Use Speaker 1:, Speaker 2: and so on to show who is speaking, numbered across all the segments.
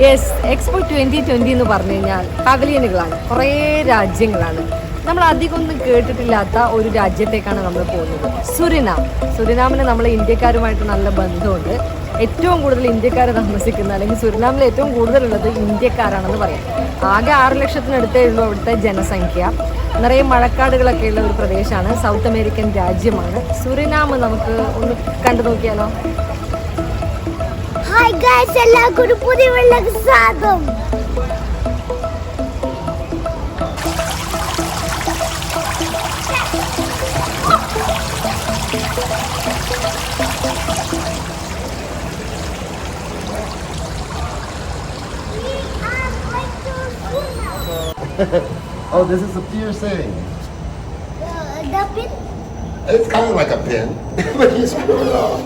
Speaker 1: Yes, expo 2020 എന്ന് പറഞ്ഞു കഴിഞ്ഞാൽ പവലിയനുകളാണ്, കുറേ രാജ്യങ്ങളാണ്. നമ്മൾ അധികം ഒന്നും കേട്ടിട്ടില്ലാത്ത ഒരു രാജ്യത്തേക്കാണ് നമ്മൾ പോകുന്നത്. സുരിനാമിന് നമ്മൾ ഇന്ത്യക്കാരുമായിട്ട് നല്ല ബന്ധമുണ്ട്. ഏറ്റവും കൂടുതൽ ഇന്ത്യക്കാർ താമസിക്കുന്ന, അല്ലെങ്കിൽ സുരിനാമിൽ ഏറ്റവും കൂടുതലുള്ളത് ഇന്ത്യക്കാരാണെന്ന് പറയാം. ആകെ 6 ലക്ഷത്തിനടുത്തേ ഉള്ളൂ അവിടുത്തെ ജനസംഖ്യ. നിറയെ മഴക്കാടുകളൊക്കെ ഉള്ള ഒരു പ്രദേശമാണ്. സൗത്ത് അമേരിക്കൻ രാജ്യമാണ് സുരിനാം. നമുക്ക് ഒന്ന് കണ്ടു നോക്കിയാലോ?
Speaker 2: ഹായ് ഗൈസ്, എല്ലാവർക്കും ഒരു പുതിയ വീഡിയോയിലേക്ക് സ്വാഗതം.
Speaker 3: Oh, this is a piercing.
Speaker 2: The pin?
Speaker 3: It's kind of like a pin, but you screw it off.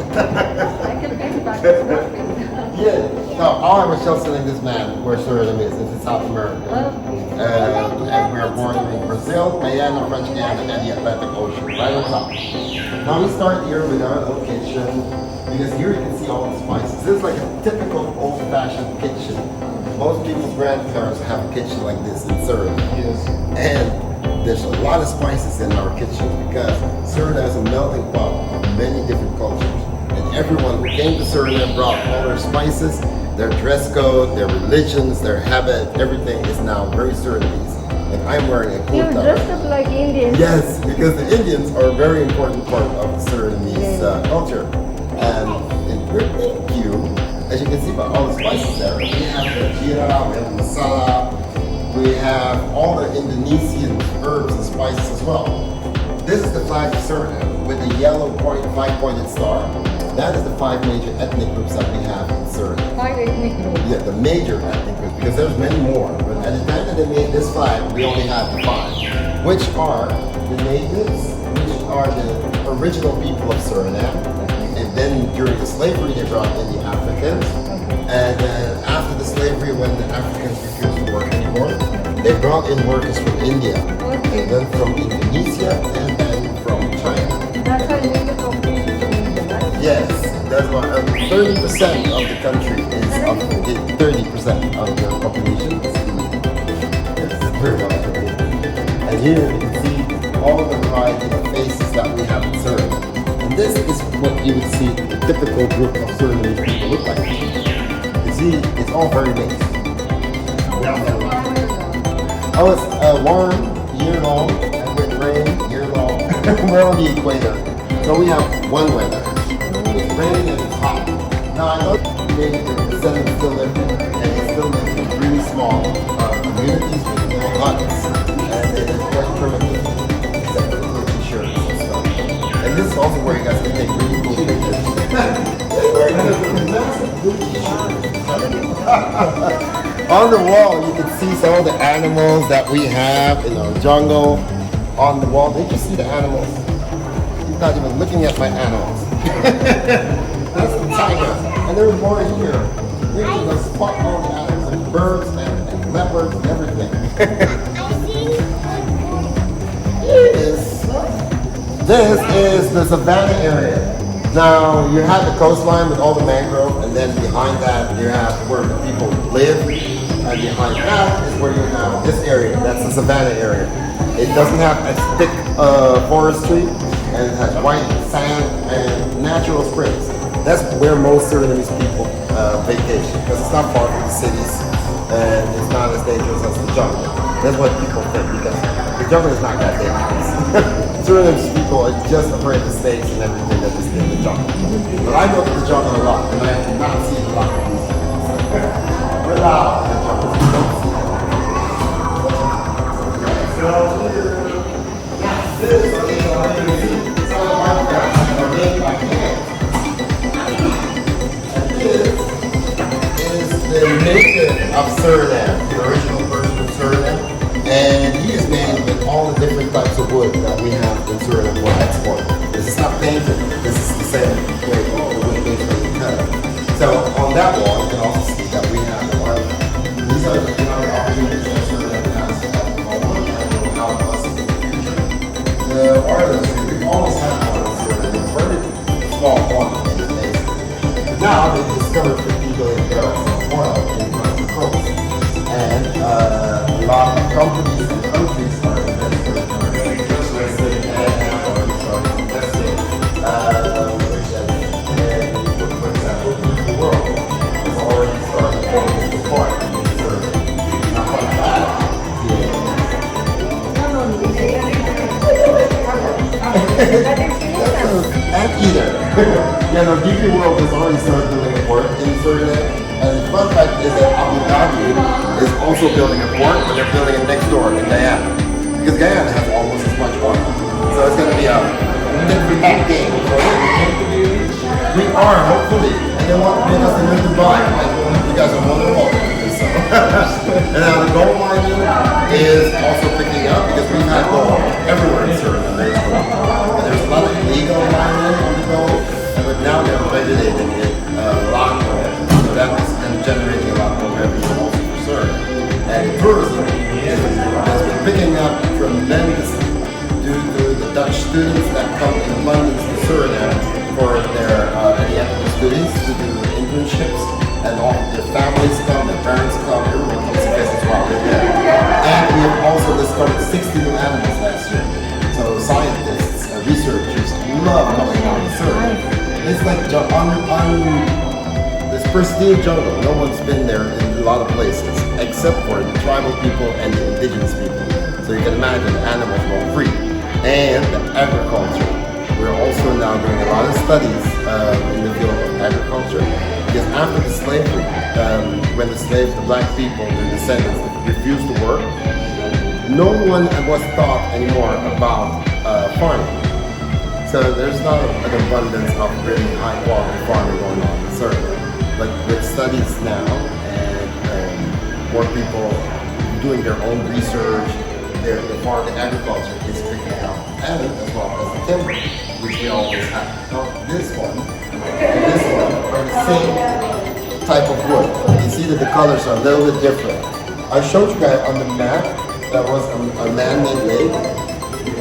Speaker 3: Yeah. No, I was just telling this man where Suriname is. It's in South America. And we are born in Brazil, Guyana, French Guiana, and the Atlantic Ocean, right on top. Now we start here with our little kitchen, because here you can see all the spices. This is like a typical old-fashioned kitchen. Most people's grandparents have a kitchen like this in Suriname. Yes. And there's a lot of spices in our kitchen because Suriname is a melting pot of many different cultures. And everyone who came to Suriname brought all their spices, their dress code, their religions, their habit, everything is now very Surinamese. Like I'm wearing a kurta.
Speaker 1: You're dressed up like Indian.
Speaker 3: Yes, because the Indians are a very important part of the Surinamese culture. And thank you. As you can see by all the spices there, we have the jeera, we have the masala, we have all the Indonesian herbs and spices as well. This is the flag of Suriname with the yellow five-pointed star. That is the 5 major ethnic groups that we have in Suriname.
Speaker 1: 5 ethnic groups.
Speaker 3: Yeah, the major ethnic groups, because there's many more. But at the time that they made this flag, we only had 5, which are the natives, which are the original people of Suriname. And then during the slavery, they brought in the Africans. And then after the slavery, when the Africans refused to work anymore, they brought in workers from India. And then from Indonesia, and then from China.
Speaker 1: That's why you need the population from India, right?
Speaker 3: Yes, that's why 30% of the country is 30% of the population is Indian. It's very much. And here you can see all the variety of faces that we have in Suriname. And this is what you would see a typical group of Surinamese people look like. You see, it's all very mixed. Oh, it's warm, year-long, and with rain, year-long. We're on the equator. So we have one weather. It's raining and it's hot. Now I know the descendants still live there, and they still live in really small communities with little huts. And it's quite primitive, except for the t-shirts and stuff. And this is also where you guys can take really cool pictures. On the wall, you can see some of the animals that we have in our jungle. On the wall, did you see the animals? He's not even looking at my animals. That's the tiger. And there's more here. We can go spot all the animals, and birds and leopards and everything. This is the savannah area. Now, you have the coastline with all the mangrove, and then behind that, you have where the people live. And behind that is where you have this area. That's the savannah area. It doesn't have as thick forestry, and it has white sand and natural springs. That's where most Surinamese people vacation, because it's not far from the cities, and it's not as dangerous as the jungle. That's what people think, because the jungle is not that dangerous. Surinamese people are just afraid of snakes and everything that is in the jungle. But I go to the jungle a lot, and I have not seen a lot of these things. We're out in the jungle. This is the native of Suriname, the original person of Suriname, and he is made with all the different types of wood that we have in Suriname for export. This is not painted. This is the same way the wood base that you cut. So on that wall, you can also see that we have the art. These are the opportunities that Suriname has at the moment, and will help us in the future. The artists, we've always had artists here. Yeah, no, DP World has already started building a port in Suriname. And the fun fact is that Abu Dhabi is also building a port, but they're building it next door in Guyana. Because Guyana has almost as much water. So it's going to be a different game. We are, hopefully. And they want to make us in Dubai. And you guys are more than welcome to do so. And now the gold mining is also picking up because we've had gold everywhere in Suriname. There's gold. And there's a lot of illegal mining on the gold. But now they're regulating it a lot more. So that's generating a lot more revenue also for Suriname. And tourism has been picking up tremendously due to the Dutch students that come in abundance to Suriname for their studies to do internships, and all their families come, their parents come, everyone comes to visit while they're there. And we have also discovered 60 new animals last year. So scientists, researchers love coming out to Suriname. It's like this pristine jungle. No one's been there in a lot of places, except for the tribal people and the indigenous people. So you can imagine animals go free. And the agriculture. We're also now doing a lot of studies in the field of agriculture. Because after the slavery, when the slaves, the black people, their descendants refused to work, no one was taught anymore about farming. So there's not an abundance of really high quality farming going on in Suriname. But with studies now and more people doing their own research, the agriculture is picking up, and as well as the timber, which we always have. Now this one and this one are the same type of wood. You see that the colors are a little bit different. I showed you guys on the map that was a man-made lake.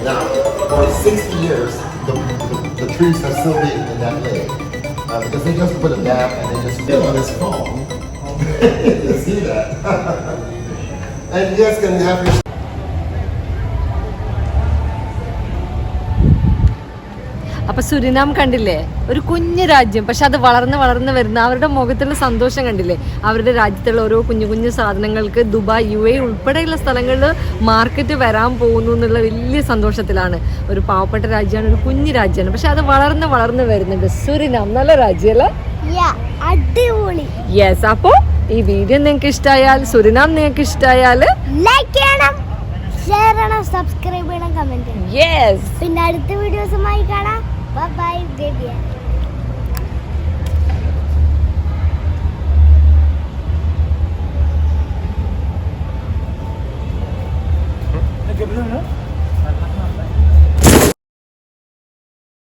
Speaker 3: Now, for 60 years, the trees have still been in that lake. Because they just put a dam and they just fill on this foam. You see that? And you guys can have your
Speaker 1: അപ്പൊ Suriname കണ്ടില്ലേ, ഒരു കുഞ്ഞു രാജ്യം, പക്ഷെ അത് വളർന്ന് വളർന്ന് വരുന്ന അവരുടെ മുഖത്തുള്ള സന്തോഷം കണ്ടില്ലേ. അവരുടെ രാജ്യത്തുള്ള ഓരോ കുഞ്ഞു കുഞ്ഞു സാധനങ്ങൾക്ക് ദുബായ്, UAE ഉൾപ്പെടെയുള്ള സ്ഥലങ്ങളിൽ മാർക്കറ്റ് വരാൻ പോകുന്നു എന്നുള്ള വലിയ സന്തോഷത്തിലാണ്. ഒരു പാവപ്പെട്ട രാജ്യമാണ്, ഒരു കുഞ്ഞു രാജ്യമാണ്, പക്ഷെ അത് വളർന്ന് വളർന്ന് വരുന്നുണ്ട്. സുരിനാം നല്ല രാജ്യമല്ലേ?
Speaker 2: അടിപൊളി.
Speaker 1: യെസ്. അപ്പോ ഈ വീഡിയോ നിങ്ങൾക്ക് ഇഷ്ടമായാൽ, സുരിനാം നിങ്ങൾക്ക് ഇഷ്ടമായാൽ
Speaker 2: ലൈക്ക് ചെയ്യണം, ഷെയർ ചെയ്യണം, സബ്സ്ക്രൈബ് ചെയ്യണം, കമന്റ് ചെയ്യണം.
Speaker 1: യെസ്.
Speaker 2: പിന്നെ അടുത്ത വീഡിയോസുമായി കാണാം. Bye bye, baby.